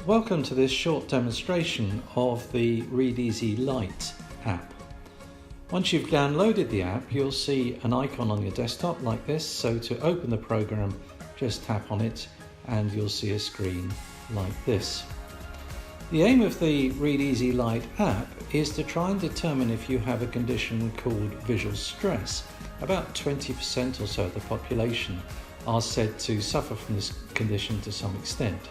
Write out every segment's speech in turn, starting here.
Welcome to this short demonstration of the ReadEZ Lite app. Once you've downloaded the app, you'll see an icon on your desktop like this. So to open the program, just tap on it and you'll see a screen like this. The aim of the ReadEZ Lite app is to try and determine if you have a condition called visual stress. About 20% or so of the population are said to suffer from this condition to some extent.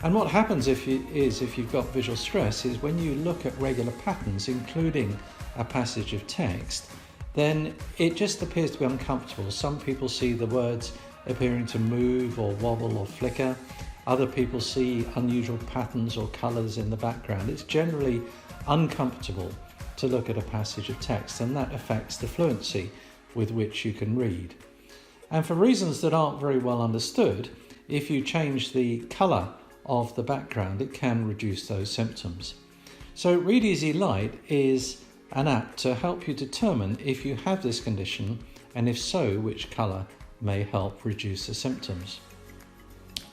And what happens if you've got visual stress is when you look at regular patterns, including a passage of text, then it just appears to be uncomfortable. Some people see the words appearing to move or wobble or flicker. Other people see unusual patterns or colours in the background. It's generally uncomfortable to look at a passage of text, and that affects the fluency with which you can read. And for reasons that aren't very well understood, if you change the colour of the background, it can reduce those symptoms. So ReadEZ Lite is an app to help you determine if you have this condition, and if so, which colour may help reduce the symptoms.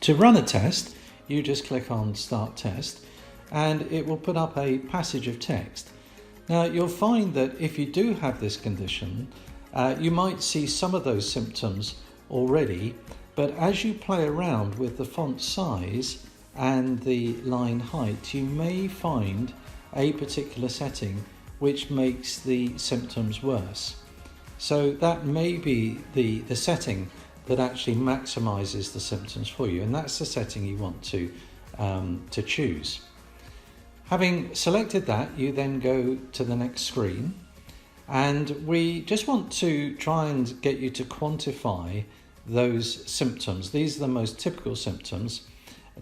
To run a test, you just click on Start Test and it will put up a passage of text. Now you'll find that if you do have this condition, you might see some of those symptoms already, but as you play around with the font size and the line height, you may find a particular setting which makes the symptoms worse. So that may be the setting that actually maximizes the symptoms for you, and that's the setting you want to choose. Having selected that, you then go to the next screen, and we just want to try and get you to quantify those symptoms. These are the most typical symptoms.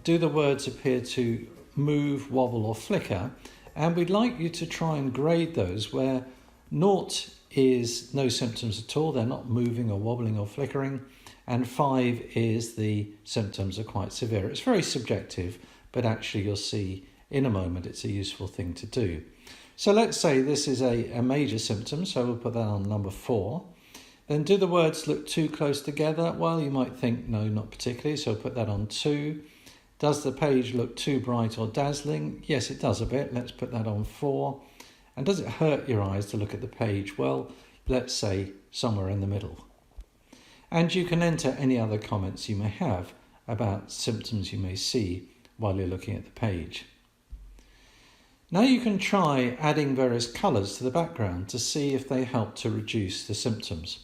Do the words appear to move, wobble or flicker? And we'd like you to try and grade those where 0 is no symptoms at all, they're not moving or wobbling or flickering, and 5 is the symptoms are quite severe. It's very subjective, but actually you'll see in a moment it's a useful thing to do. So let's say this is a major symptom, so we'll put that on number 4. Then do the words look too close together? Well, you might think no, not particularly, so we'll put that on 2. Does the page look too bright or dazzling? Yes, it does a bit. Let's put that on 4. And does it hurt your eyes to look at the page? Well, let's say somewhere in the middle. And you can enter any other comments you may have about symptoms you may see while you're looking at the page. Now you can try adding various colours to the background to see if they help to reduce the symptoms.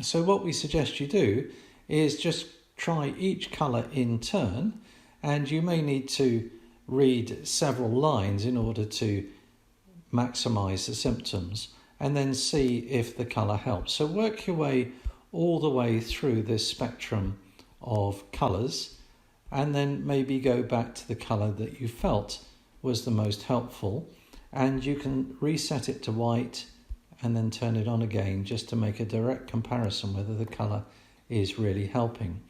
So what we suggest you do is just try each colour in turn, and you may need to read several lines in order to maximise the symptoms and then see if the colour helps. So work your way all the way through this spectrum of colours and then maybe go back to the colour that you felt was the most helpful, and you can reset it to white and then turn it on again just to make a direct comparison whether the colour is really helping.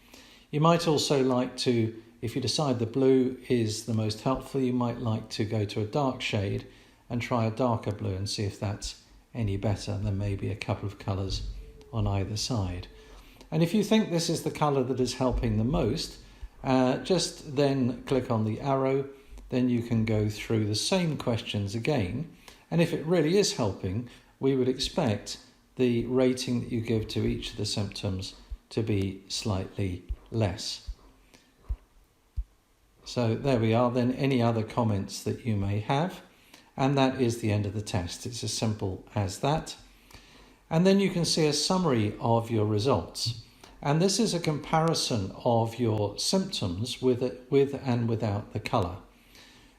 You might also like to, if you decide the blue is the most helpful, you might like to go to a dark shade and try a darker blue and see if that's any better than maybe a couple of colours on either side. And if you think this is the colour that is helping the most, just then click on the arrow. Then you can go through the same questions again, and if it really is helping, we would expect the rating that you give to each of the symptoms to be slightly less. So there we are. Then any other comments that you may have, and that is the end of the test. It's as simple as that. And then you can see a summary of your results, and this is a comparison of your symptoms with and without the colour.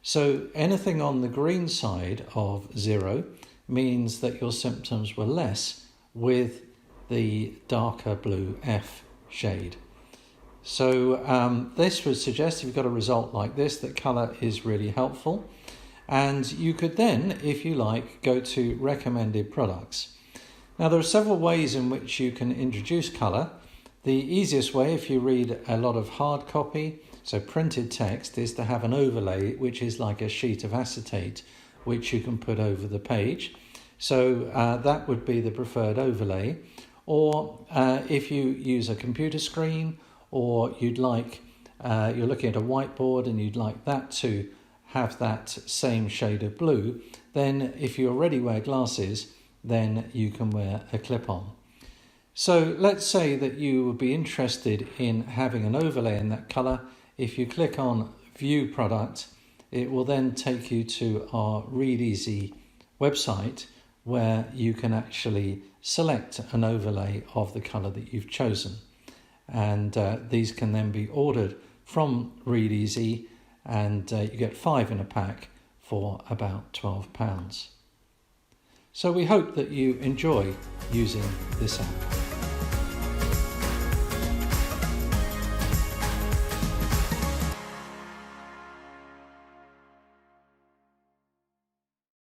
So anything on the green side of 0 means that your symptoms were less with the darker blue F shade. So this would suggest if you've got a result like this, that colour is really helpful. And you could then, if you like, go to recommended products. Now there are several ways in which you can introduce colour. The easiest way, if you read a lot of hard copy, so printed text, is to have an overlay, which is like a sheet of acetate, which you can put over the page. So that would be the preferred overlay. Or if you use a computer screen, or you'd like you're looking at a whiteboard and you'd like that to have that same shade of blue, then if you already wear glasses, then you can wear a clip-on. So let's say that you would be interested in having an overlay in that colour. If you click on View Product, it will then take you to our ReadEZ website where you can actually select an overlay of the colour that you've chosen. And these can then be ordered from ReadEZ, and you get 5 in a pack for about £12. So we hope that you enjoy using this app.